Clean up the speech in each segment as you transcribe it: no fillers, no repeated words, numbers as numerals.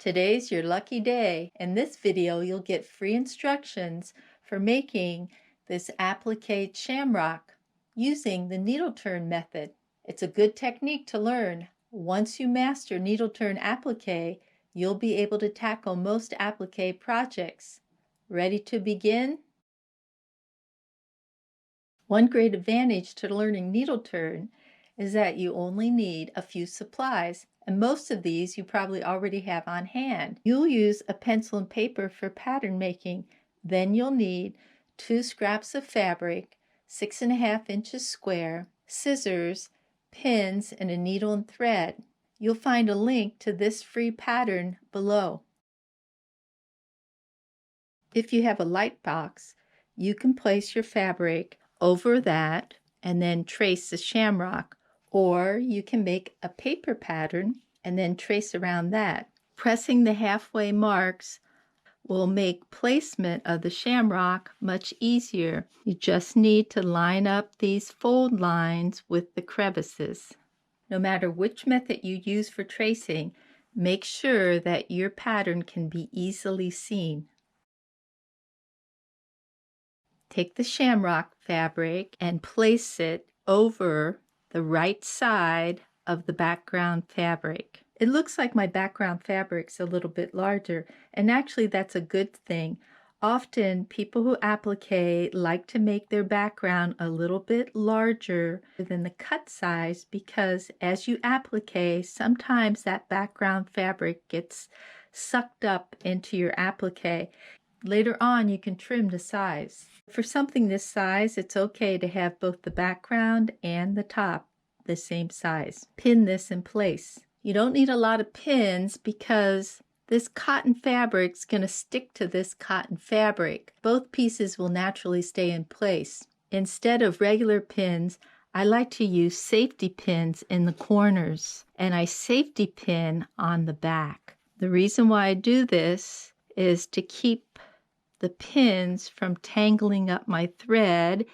Today's your lucky day. In this video, you'll get free instructions for making this applique shamrock using the needle turn method. It's a good technique to learn. Once you master needle turn applique, you'll be able to tackle most applique projects. Ready to begin? One great advantage to learning needle turn is that you only need a few supplies, and most of these you probably already have on hand. You'll use a pencil and paper for pattern making. Then you'll need 2 scraps of fabric, 6½ inches square, scissors, pins, and a needle and thread. You'll find a link to this free pattern below. If you have a light box, you can place your fabric over that and then trace the shamrock, or you can make a paper pattern and then trace around that. Pressing the halfway marks will make placement of the shamrock much easier. You just need to line up these fold lines with the crevices. No matter which method you use for tracing, make sure that your pattern can be easily seen. Take the shamrock fabric and place it over the right side of the background fabric. It looks like my background fabric's a little bit larger, and actually that's a good thing. Often people who applique like to make their background a little bit larger than the cut size, because as you applique, sometimes that background fabric gets sucked up into your applique. Later on, you can trim the size. For something this size, it's okay to have both the background and the top the same size. Pin this in place. You don't need a lot of pins because this cotton fabric's going to stick to this cotton fabric. Both pieces will naturally stay in place. Instead of regular pins, I like to use safety pins in the corners, and I safety pin on the back. The reason why I do this is to keep the pins from tangling up my thread,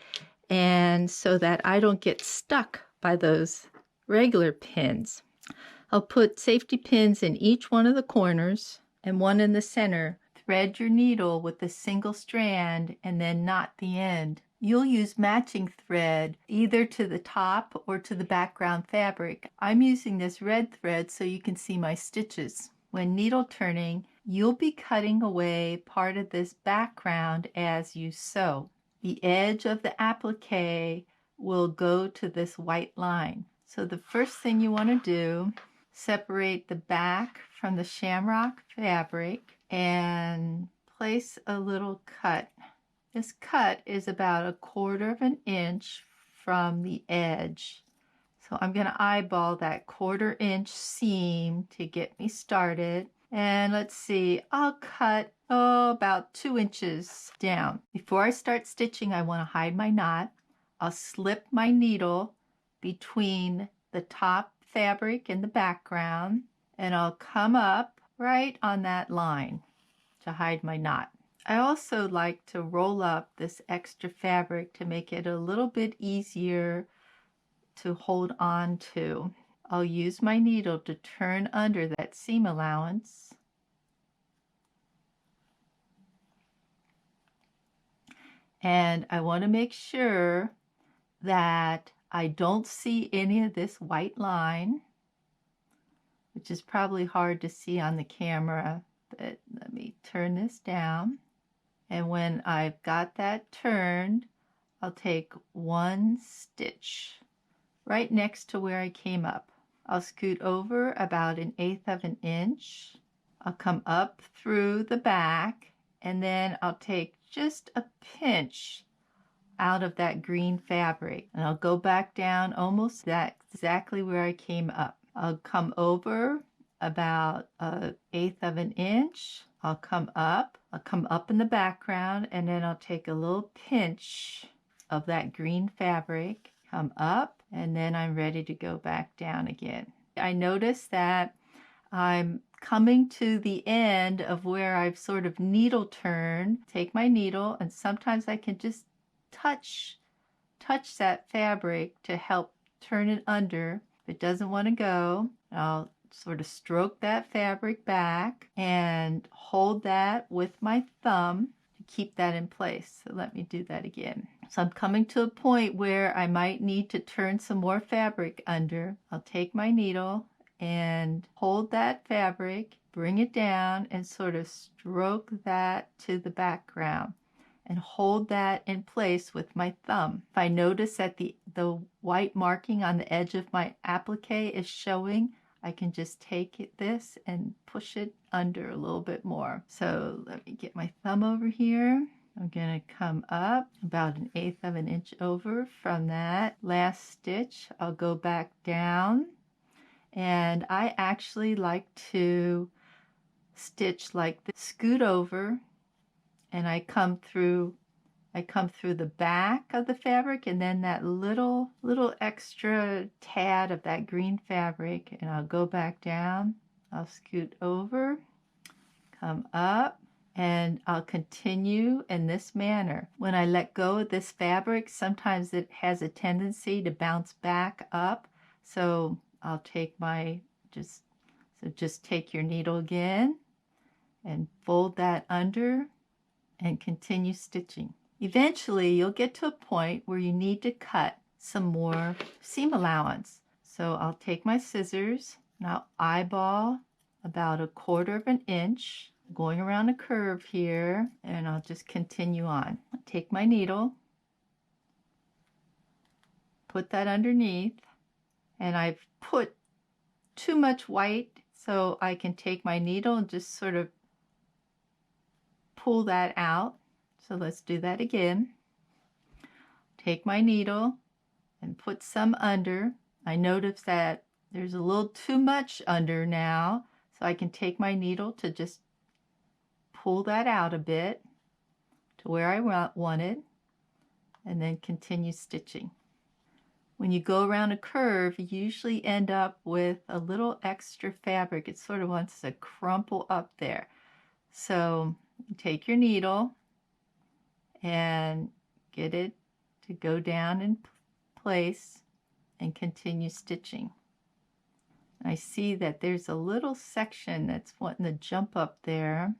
and so that I don't get stuck by those regular pins. I'll put safety pins in each one of the corners and one in the center. Thread your needle with a single strand and then knot the end. You'll use matching thread either to the top or to the background fabric. I'm using this red thread so you can see my stitches. When needle turning, you'll be cutting away part of this background as you sew. The edge of the applique will go to this white line. So the first thing you want to do, separate the back from the shamrock fabric and place a little cut. This cut is about 1/4 inch from the edge. So I'm going to eyeball that 1/4 inch seam to get me started. And let's see, I'll cut about 2 inches down. Before I start stitching, I want to hide my knot. I'll slip my needle between the top fabric and the background, and I'll come up right on that line to hide my knot. I also like to roll up this extra fabric to make it a little bit easier to hold on to. I'll use my needle to turn under that seam allowance. And I want to make sure that I don't see any of this white line, which is probably hard to see on the camera, but let me turn this down. And when I've got that turned, I'll take 1 stitch right next to where I came up. I'll scoot over about 1/8 inch. I'll come up through the back, and then I'll take just a pinch out of that green fabric, and I'll go back down almost exactly where I came up. I'll come over about 1/8 inch. I'll come up in the background, and then I'll take a little pinch of that green fabric, come up, and then I'm ready to go back down again. I notice that I'm coming to the end of where I've sort of needle turned. Take my needle, and sometimes I can just touch that fabric to help turn it under. If it doesn't want to go, I'll sort of stroke that fabric back and hold that with my thumb to keep that in place. So let me do that again. So I'm coming to a point where I might need to turn some more fabric under. I'll take my needle and hold that fabric, bring it down, and sort of stroke that to the background and hold that in place with my thumb. If I notice that the white marking on the edge of my applique is showing, I can just take this and push it under a little bit more. So let me get my thumb over here. I'm going to come up about 1/8 of an inch over from that last stitch. I'll go back down, and I actually like to stitch like this. Scoot over, and I come through the back of the fabric, and then that little extra tad of that green fabric, and I'll go back down. I'll scoot over, come up, and I'll continue in this manner. When I let go of this fabric, sometimes it has a tendency to bounce back up. So I'll take my, just take your needle again and fold that under and continue stitching. Eventually, you'll get to a point where you need to cut some more seam allowance. So I'll take my scissors and I'll eyeball about 1/4 of an inch, going around a curve here, and I'll just continue on. I'll take my needle, put that underneath, and I've put too much white, so I can take my needle and just sort of pull that out. So let's do that again. Take my needle and put some under. I notice that there's a little too much under now, so I can take my needle to just pull that out a bit to where I want it, and then continue stitching. When you go around a curve, you usually end up with a little extra fabric. It sort of wants to crumple up there. So take your needle and get it to go down in place and continue stitching. I see that there's a little section that's wanting to jump up there,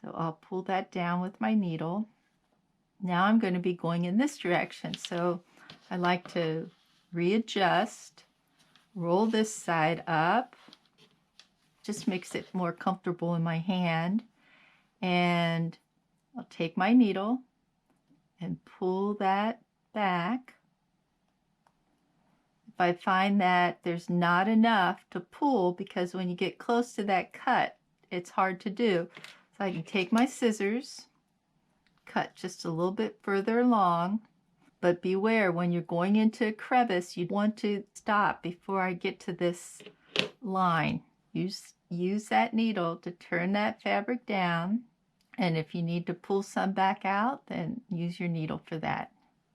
so I'll pull that down with my needle. Now I'm going to be going in this direction, so I like to readjust, roll this side up, just makes it more comfortable in my hand, and I'll take my needle and pull that back. If I find that there's not enough to pull, because when you get close to that cut, it's hard to do. So I can take my scissors, cut just a little bit further along, but beware, when you're going into a crevice, you want to stop before I get to this line. Use that needle to turn that fabric down. And if you need to pull some back out, then use your needle for that.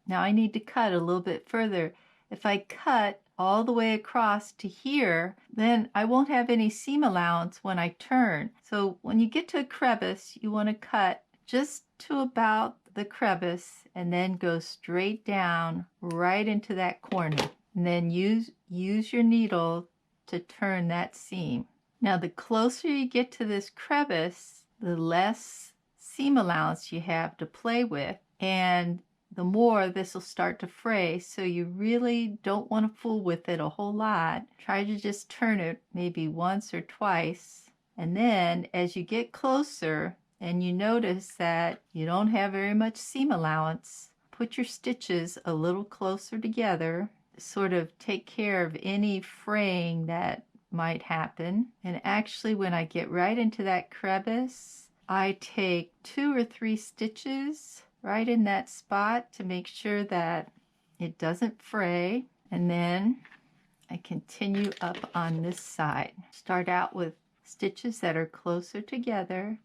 Now I need to cut a little bit further. If I cut all the way across to here, then I won't have any seam allowance when I turn. So when you get to a crevice, you want to cut just to about the crevice and then go straight down right into that corner. And then use your needle to turn that seam. Now the closer you get to this crevice, the less seam allowance you have to play with, and the more this will start to fray, so you really don't want to fool with it a whole lot. Try to just turn it maybe once or twice, and then as you get closer and you notice that you don't have very much seam allowance, put your stitches a little closer together, sort of take care of any fraying that might happen. And actually, when I get right into that crevice, I take 2 or 3 stitches right in that spot to make sure that it doesn't fray, and then I continue up on this side. Start out with stitches that are closer together,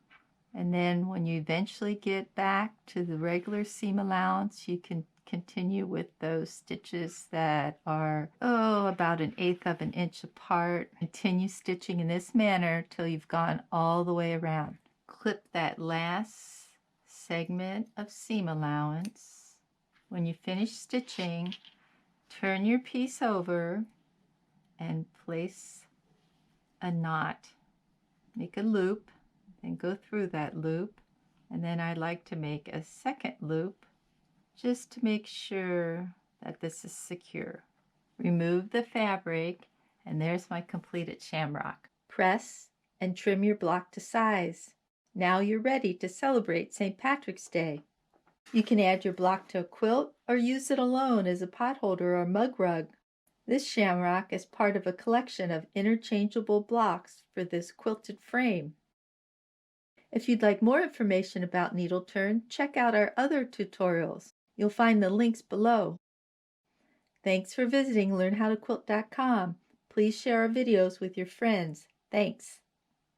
and then when you eventually get back to the regular seam allowance, you can continue with those stitches that are about 1/8 of an inch apart. Continue stitching in this manner till you've gone all the way around. Clip that last segment of seam allowance. When you finish stitching, turn your piece over and place a knot. Make a loop, then go through that loop, and then I like to make a second loop just to make sure that this is secure. Remove the fabric, and there's my completed shamrock. Press and trim your block to size. Now you're ready to celebrate St. Patrick's Day. You can add your block to a quilt or use it alone as a pot holder or mug rug. This shamrock is part of a collection of interchangeable blocks for this quilted frame. If you'd like more information about needle turn, check out our other tutorials. You'll find the links below. Thanks for visiting LearnHowToQuilt.com. Please share our videos with your friends. Thanks.